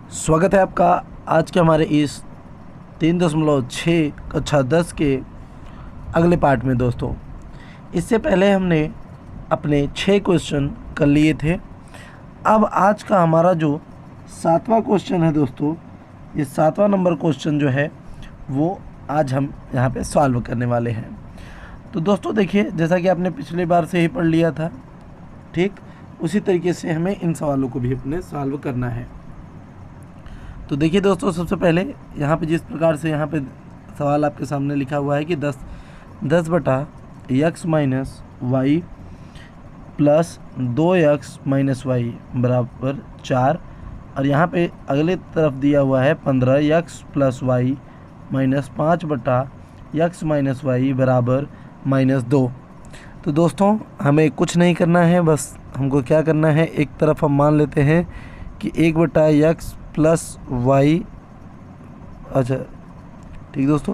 स्वागत है आपका आज के हमारे इस 3.6 कक्षा 10 के अगले पार्ट में दोस्तों। इससे पहले हमने अपने 6 क्वेश्चन कर लिए थे। अब आज का हमारा जो 7वां क्वेश्चन है दोस्तों, ये 7वां नंबर क्वेश्चन जो है वो आज हम यहाँ पे सॉल्व करने वाले हैं। तो दोस्तों देखिए, जैसा कि आपने पिछली बार से ही पढ़ लिया था, ठीक उसी तरीके से हमें इन सवालों को भी अपने सॉल्व करना है। तो देखिए दोस्तों, सबसे पहले यहाँ पे जिस प्रकार से यहाँ पे सवाल आपके सामने लिखा हुआ है कि 10 बटा x minus Y plus 2x minus Y बराबर 4, और यहाँ पे अगले तरफ दिया हुआ है 15x प्लस वाई माइनस 5 बटा x माइनस वाई बराबर -2। तो दोस्तों हमें कुछ नहीं करना है, बस हमको क्या करना है, एक तरफ हम मान लेते हैं कि 1 बटा x प्लस वाई, अच्छा ठीक दोस्तों,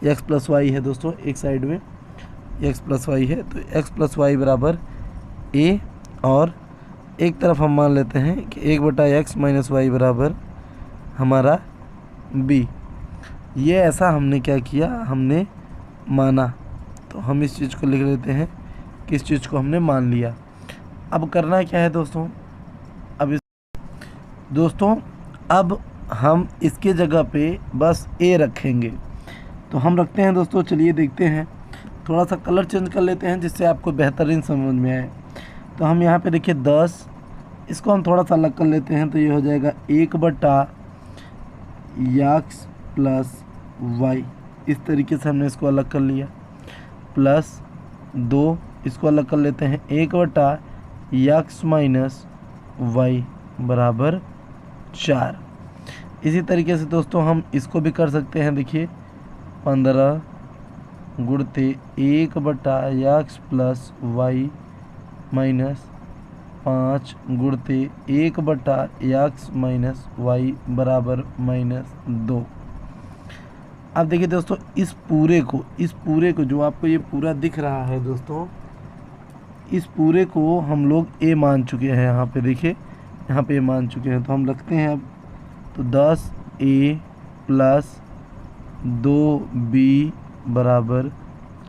x प्लस वाई है दोस्तों, एक साइड में x प्लस वाई है, तो x प्लस वाई बराबर a, और एक तरफ हम मान लेते हैं कि 1 बटा x माइनस वाई बराबर हमारा b। ये ऐसा हमने क्या किया, हमने माना, तो हम इस चीज़ को लिख लेते हैं कि इस चीज़ को हमने मान लिया। अब करना क्या है दोस्तों, अब हम इसके जगह पे बस a रखेंगे। तो हम रखते हैं दोस्तों, चलिए देखते हैं, थोड़ा सा कलर चेंज कर लेते हैं जिससे आपको बेहतरीन समझ में आए। तो हम यहाँ पे देखिए 10, इसको हम थोड़ा सा अलग कर लेते हैं, तो ये हो जाएगा 1 बटा x प्लस वाई, इस तरीके से हमने इसको अलग कर लिया, प्लस 2, इसको अलग कर लेते हैं 1 बटा x माइनस वाई बराबर 4। इसी तरीके से दोस्तों हम इसको भी कर सकते हैं, देखिए 15 गुणते 1 बटा x प्लस वाई माइनस 5 गुणते 1 बटा x माइनस वाई बराबर -2। अब देखिए दोस्तों, इस पूरे को जो आपको ये पूरा दिख रहा है दोस्तों, इस पूरे को हम लोग a मान चुके हैं। यहाँ पे देखिए, यहाँ पे मान चुके हैं, तो हम रखते हैं अब, तो 10a प्लस 2b बराबर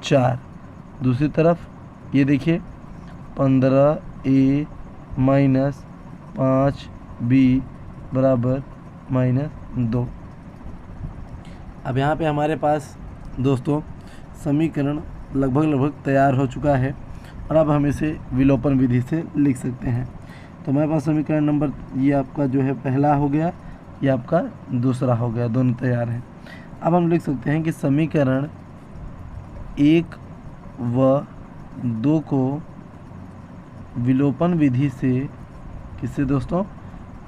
4। दूसरी तरफ ये देखिए 15a माइनस 5b बराबर -2। अब यहाँ पे हमारे पास दोस्तों समीकरण लगभग तैयार हो चुका है, और अब हम इसे विलोपन विधि से लिख सकते हैं। तो हमारे पास समीकरण नंबर, ये आपका जो है पहला हो गया, ये आपका दूसरा हो गया, दोनों तैयार हैं। अब हम लिख सकते हैं कि समीकरण 1 व 2 को विलोपन विधि से, किससे दोस्तों,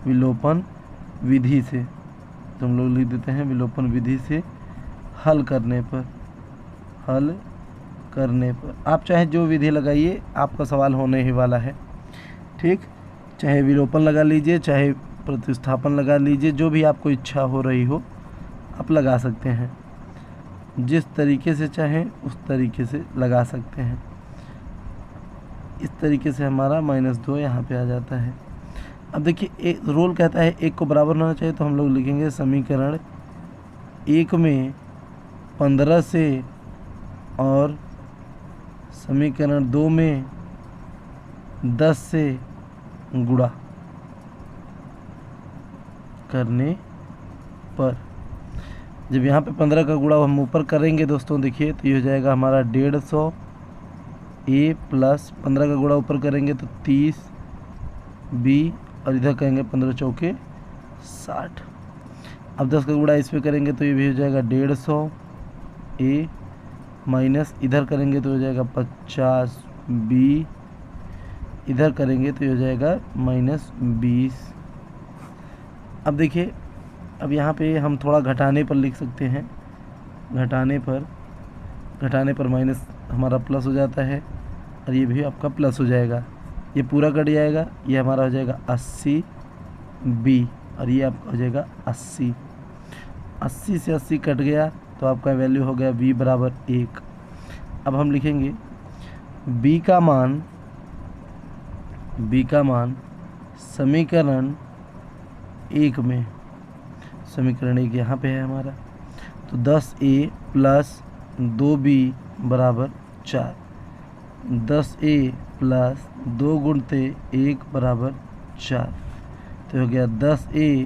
विलोपन विधि से, तो हम लोग लिख देते हैं विलोपन विधि से हल करने पर आप चाहे जो विधि लगाइए, आपका सवाल होने ही वाला है, ठीक। चाहे विलोपन लगा लीजिए, चाहे प्रतिस्थापन लगा लीजिए, जो भी आपको इच्छा हो रही हो आप लगा सकते हैं, जिस तरीके से चाहें उस तरीके से लगा सकते हैं। इस तरीके से हमारा -2 यहाँ पे आ जाता है। अब देखिए, एक रूल कहता है 1 को बराबर होना चाहिए, तो हम लोग लिखेंगे समीकरण 1 में 15 से और समीकरण 2 में 10 से गुणा करने पर, जब यहाँ पे 15 का गुणा हम ऊपर करेंगे दोस्तों, देखिए तो ये हो जाएगा हमारा 150 a प्लस 15 का गुणा ऊपर करेंगे तो 30 b, और इधर करेंगे 15 चौके 60। अब 10 का गुणा इस पे करेंगे तो ये भी हो जाएगा 150 a माइनस, इधर करेंगे तो हो जाएगा 50 b, इधर करेंगे तो हो जाएगा -20। अब देखिए, अब यहाँ पे हम थोड़ा घटाने पर लिख सकते हैं, घटाने पर माइनस हमारा प्लस हो जाता है, और ये भी आपका प्लस हो जाएगा, ये पूरा कट जाएगा, ये हमारा हो जाएगा 80 b, और ये आपका हो जाएगा 80 से 80 कट गया, तो आपका वैल्यू हो गया b बराबर 1। अब हम लिखेंगे b का मान समीकरण 1 में समीकरण 1 यहाँ पे है हमारा। तो 10A प्लस 2B बराबर 4। 10A प्लस 2 गुणते 1 बराबर 4। तो हो गया 10A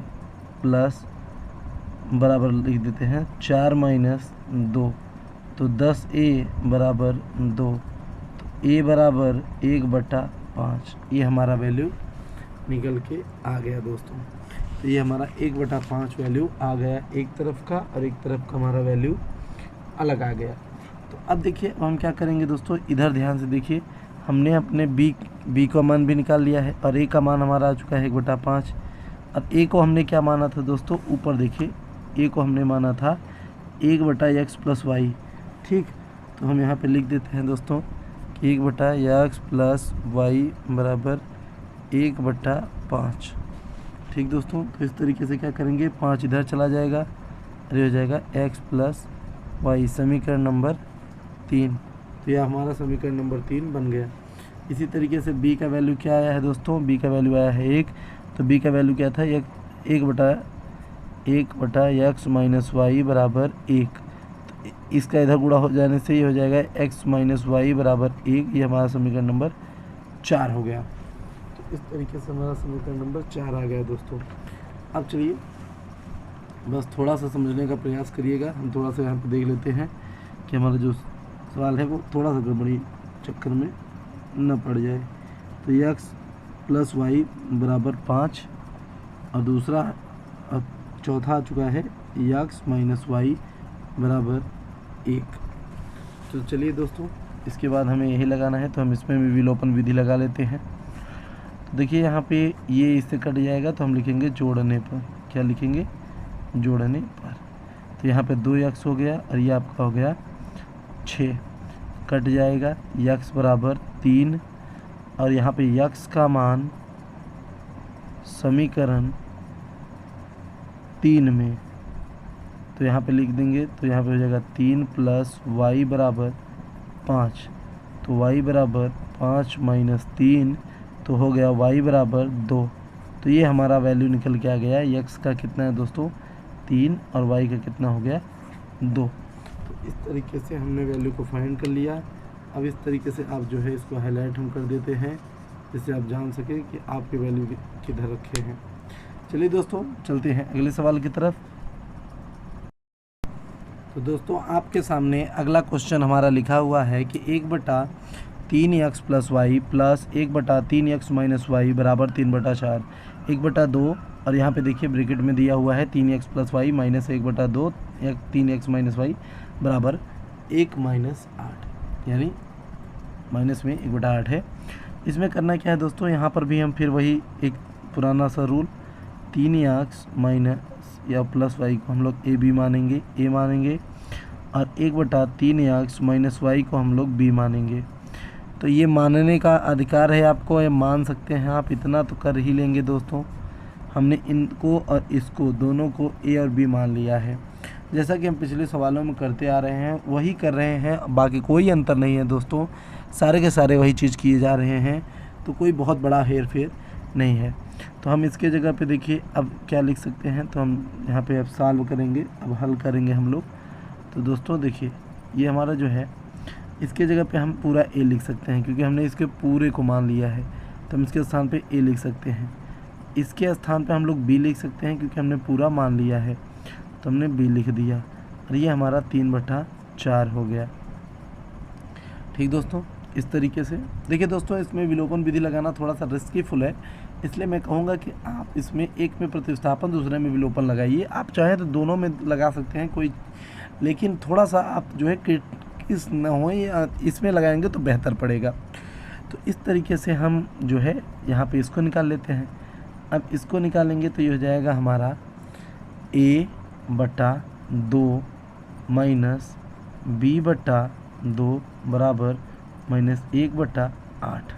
प्लस बराबर लिख देते हैं 4 माइनस 2। तो 10A बराबर 2। तो A बराबर 1/5। ये हमारा वैल्यू निकल के आ गया दोस्तों। तो ये हमारा 1/5 वैल्यू आ गया एक तरफ का, और एक तरफ का हमारा वैल्यू अलग आ गया। तो अब देखिए अब हम क्या करेंगे दोस्तों, इधर ध्यान से देखिए, हमने अपने b का मान भी निकाल लिया है, और a का मान हमारा आ चुका है 1/5। अब a को हमने क्या माना था दोस्तों, ऊपर देखिए a को हमने माना था 1/x प्लस वाई। ठीक, तो हम यहाँ पे लिख देते हैं दोस्तों कि 1/x प्लस वाई बराबर 1/5। ठीक दोस्तों, तो इस तरीके से क्या करेंगे, 5 इधर चला जाएगा और ये हो जाएगा x प्लस वाई, समीकरण नंबर 3। तो यह हमारा समीकरण नंबर 3 बन गया। इसी तरीके से b का वैल्यू क्या आया है दोस्तों, b का वैल्यू आया है 1। तो b का वैल्यू क्या था, 1/x माइनस वाई बराबर 1। तो इसका इधर गुणा हो जाने से ये हो जाएगा x माइनस वाई बराबर 1। ये हमारा समीकरण नंबर 4 हो गया। तो इस तरीके से हमारा समीकरण नंबर 4 आ गया दोस्तों। अब चलिए बस थोड़ा सा समझने का प्रयास करिएगा, हम थोड़ा सा यहाँ पे देख लेते हैं कि हमारा जो सवाल है वो थोड़ा सा गड़बड़ी चक्कर में न पड़ जाए। तो x प्लस वाई बराबर 5, और दूसरा अब चौथा आ चुका है x माइनस वाई बराबर 1। तो चलिए दोस्तों, इसके बाद हमें यही लगाना है, तो हम इसमें भी विलोपन विधि लगा लेते हैं। तो देखिए यहाँ पे ये इससे कट जाएगा, तो हम लिखेंगे जोड़ने पर। क्या लिखेंगे, जोड़ने पर। तो यहाँ पे 2x हो गया, और ये आपका हो गया 6, कट जाएगा x बराबर 3, और यहाँ पे x का मान समीकरण 3 में, तो यहाँ पे लिख देंगे, तो यहाँ पे हो जाएगा 3 प्लस वाई बराबर 5। तो y बराबर 5 माइनस 3, तो हो गया y बराबर 2। तो ये हमारा वैल्यू निकल के आ गया। x का कितना है दोस्तों, 3, और y का कितना हो गया, 2। तो इस तरीके से हमने वैल्यू को फाइंड कर लिया। अब इस तरीके से आप जो है इसको हाईलाइट हम कर देते हैं, जिससे आप जान सकें कि आपके वैल्यू किधर रखे हैं। चलिए दोस्तों, चलते हैं अगले सवाल की तरफ। तो दोस्तों, आपके सामने अगला क्वेश्चन हमारा लिखा हुआ है कि 1/3x plus Y plus 1/3x minus Y बराबर 3/4, 1/2, और यहाँ पे देखिए ब्रैकेट में दिया हुआ है 3x प्लस वाई माइनस 1/2 या 3x माइनस वाई बराबर 1 माइनस 8, यानी माइनस में 1/8 है। इसमें करना क्या है दोस्तों, यहाँ पर भी हम फिर वही एक पुराना सा रूल, 3x माइनस या प्लस वाई को हम लोग a मानेंगे, और 1/3x माइनस वाई को हम लोग b मानेंगे। तो ये मानने का अधिकार है आपको, ये मान सकते हैं आप, इतना तो कर ही लेंगे दोस्तों। हमने इनको और इसको दोनों को a और b मान लिया है, जैसा कि हम पिछले सवालों में करते आ रहे हैं वही कर रहे हैं, बाकी कोई अंतर नहीं है दोस्तों, सारे के सारे वही चीज़ किए जा रहे हैं, तो कोई बहुत बड़ा हेर फेर नहीं है। तो हम इसके जगह पे देखिए अब क्या लिख सकते हैं, तो हम यहाँ पे अब सॉल्व करेंगे, अब हल करेंगे हम लोग। तो दोस्तों देखिए, ये हमारा जो है इसके जगह पे हम पूरा a लिख सकते हैं, क्योंकि हमने इसके पूरे को मान लिया है, तो हम इसके स्थान पे a लिख सकते हैं। इसके स्थान पे हम लोग b लिख सकते हैं, क्योंकि हमने पूरा मान लिया है, तो हमने b लिख दिया, और ये हमारा 3/4 हो गया। ठीक दोस्तों, इस तरीके से देखिए दोस्तों, इसमें विलोपन विधि लगाना थोड़ा सा रिस्कीफुल है, इसलिए मैं कहूँगा कि आप इसमें एक में प्रतिस्थापन दूसरे में विलोपन लगाइए। आप चाहें तो दोनों में लगा सकते हैं कोई, लेकिन थोड़ा सा आप जो है किस न हो या इसमें लगाएंगे तो बेहतर पड़ेगा। तो इस तरीके से हम जो है यहाँ पे इसको निकाल लेते हैं। अब इसको निकालेंगे तो ये हो जाएगा हमारा a/2 माइनस b/2 बराबर माइनस 1/8।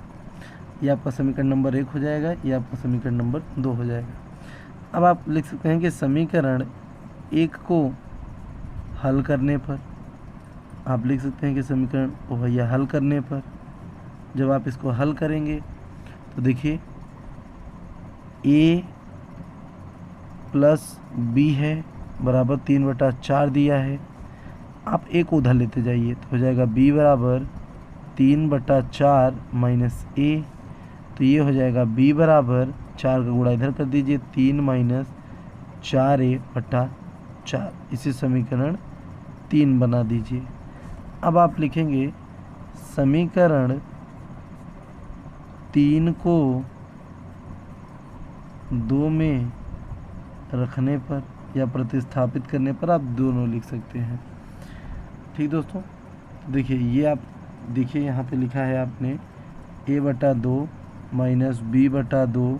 ये आपका समीकरण नंबर 1 हो जाएगा, ये आपका समीकरण नंबर 2 हो जाएगा। अब आप लिख सकते हैं कि समीकरण 1 को हल करने पर, आप लिख सकते हैं कि समीकरण को भैया हल करने पर, जब आप इसको हल करेंगे तो देखिए a प्लस बी है बराबर 3/4 दिया है। आप ए को उधर लेते जाइए तो हो जाएगा बी बराबर 3/4 माइनस ए। तो ये हो जाएगा बी बराबर 4 का गुणा इधर कर दीजिए 3 माइनस 4a/4। इसे समीकरण 3 बना दीजिए। अब आप लिखेंगे समीकरण 3 को 2 में रखने पर या प्रतिस्थापित करने पर आप दोनों लिख सकते हैं। ठीक दोस्तों, देखिए ये आप देखिए यहाँ पे लिखा है आपने a/2 माइनस b/2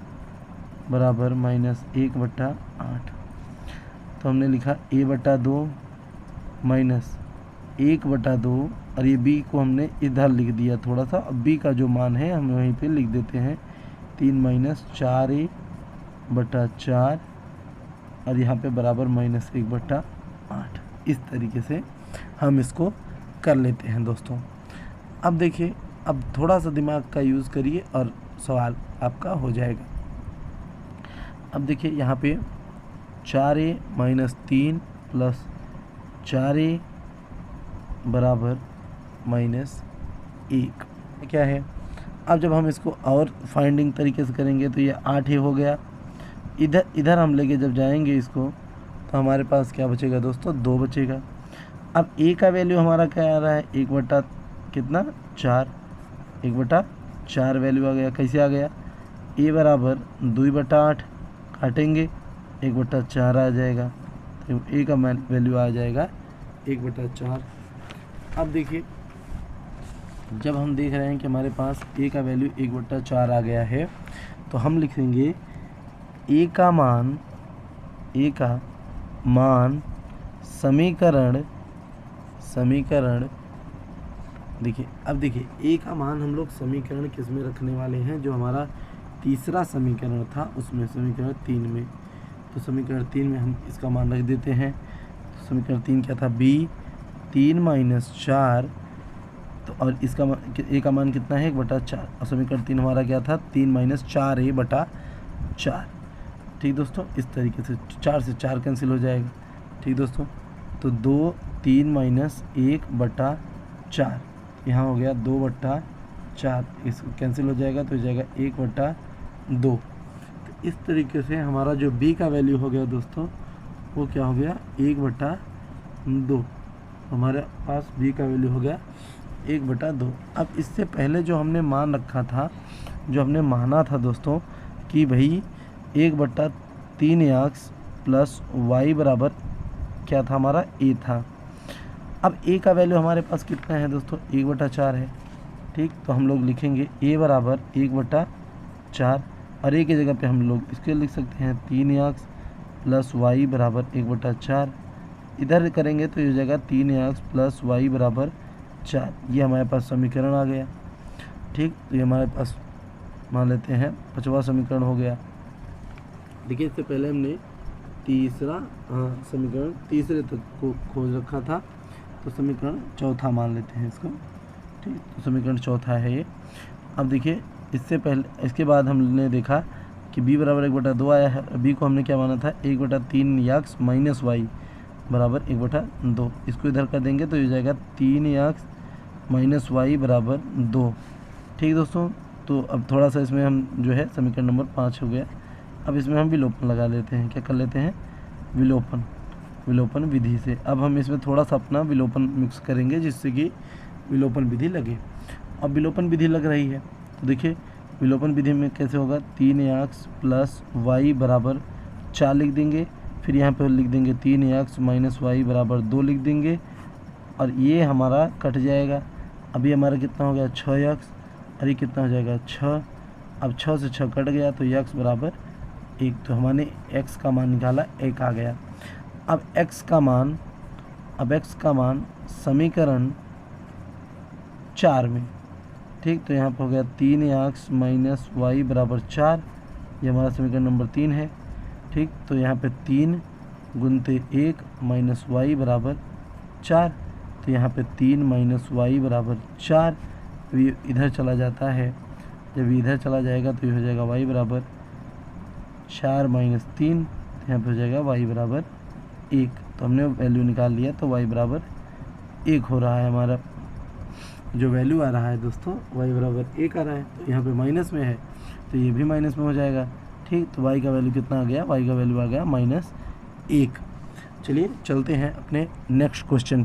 बराबर माइनस 1/8। तो हमने लिखा a/2 माइनस 1/2 और ये b को हमने इधर लिख दिया थोड़ा सा। अब b का जो मान है हम वहीं पे लिख देते हैं 3 माइनस 4a/4 और यहाँ पे बराबर माइनस 1/8। इस तरीके से हम इसको कर लेते हैं दोस्तों। अब देखिए, अब थोड़ा सा दिमाग का यूज़ करिए और सवाल आपका हो जाएगा। अब देखिए यहाँ पे 4a माइनस 3 प्लस 4a बराबर माइनस 1 क्या है। अब जब हम इसको और फाइंडिंग तरीके से करेंगे तो ये 8 ही हो गया। इधर हम लेके जब जाएंगे इसको तो हमारे पास क्या बचेगा दोस्तों, 2 बचेगा। अब a का वैल्यू हमारा क्या आ रहा है, 1/4 वैल्यू आ गया। कैसे आ गया, a बराबर 2/8 काटेंगे 1/4 आ जाएगा। तो a का वैल्यू आ जाएगा 1/4। अब देखिए, जब हम देख रहे हैं कि हमारे पास a का वैल्यू 1/4 आ गया है तो हम लिखेंगे a का मान समीकरण देखिए। अब देखिए a का मान हम लोग समीकरण किस में रखने वाले हैं, जो हमारा तीसरा समीकरण था उसमें, समीकरण 3 में। तो समीकरण 3 में हम इसका मान रख देते हैं। तो समीकरण 3 क्या था, b 3 माइनस 4। तो और इसका a का मान कितना है, 1/4। और समीकरण 3 हमारा क्या था, 3 माइनस 4a/4। ठीक दोस्तों, इस तरीके से 4 से 4 कैंसिल हो जाएगा। ठीक दोस्तों, तो 2 3 माइनस 1/4 यहाँ हो गया 2/4। इसको कैंसिल हो जाएगा तो हो जाएगा 1/2। तो इस तरीके से हमारा जो b का वैल्यू हो गया दोस्तों वो क्या हो गया, 1/2। हमारे पास b का वैल्यू हो गया 1/2। अब इससे पहले जो हमने मान रखा था, जो हमने माना था दोस्तों कि भाई 1/3x प्लस y बराबर क्या था, हमारा a था। अब a का वैल्यू हमारे पास कितना है दोस्तों, 1/4 है। ठीक, तो हम लोग लिखेंगे a बराबर 1/4 और a की जगह पे हम लोग इसके लिख सकते हैं 3x प्लस y बराबर 1/4। इधर करेंगे तो ये हो जाएगा 3x प्लस y बराबर 4। ये हमारे पास समीकरण आ गया। ठीक, तो ये हमारे पास मान लेते हैं 5वां समीकरण हो गया। देखिए, इससे पहले हमने तीसरा समीकरण तीसरे तक को खोज रखा था, तो समीकरण चौथा मान लेते हैं इसको। ठीक, तो समीकरण चौथा है ये। अब देखिए, इससे पहले इसके बाद हमने देखा कि b बराबर 1/2 आया है। b को हमने क्या माना था, 1/3x माइनस y बराबर 1/2। इसको इधर कर देंगे तो ये हो जाएगा 3x माइनस y बराबर 2। ठीक दोस्तों, तो अब थोड़ा सा इसमें हम जो है समीकरण नंबर 5 हो गया। अब इसमें हम विलोपन लगा लेते हैं। क्या कर लेते हैं, विलोपन विधि से। अब हम इसमें थोड़ा सा अपना विलोपन मिक्स करेंगे जिससे कि विलोपन विधि लगे। अब विलोपन विधि लग रही है तो देखिए विलोपन विधि में कैसे होगा, 3x प्लस y बराबर 4 लिख देंगे। फिर यहाँ पर लिख देंगे 3x माइनस y बराबर 2 लिख देंगे और ये हमारा कट जाएगा। अभी हमारा कितना हो गया, 6x और ये कितना हो जाएगा, 6। अब 6 से 6 कट गया तो x बराबर 1। तो हमने x का मान निकाला, 1 आ गया। अब x का मान समीकरण 4 में। ठीक, तो यहाँ पर हो गया 3x माइनस y बराबर 4। ये हमारा समीकरण नंबर 3 है। ठीक, तो यहाँ पे 3 गुनते 1 माइनस y बराबर 4। तो यहाँ पे 3 माइनस y बराबर 4। ये इधर चला जाता है, जब इधर चला जाएगा तो ये हो जाएगा y बराबर 4 माइनस 3। यहाँ पे हो जाएगा y बराबर 1। तो हमने वैल्यू निकाल लिया, तो y बराबर 1 हो रहा है हमारा जो वैल्यू आ रहा है दोस्तों, y बराबर 1 आ रहा है। तो यहाँ पे माइनस में है तो ये भी माइनस में हो जाएगा। ठीक, तो y का वैल्यू कितना आ गया, y का वैल्यू आ गया -1। चलिए चलते हैं अपने नेक्स्ट क्वेश्चन।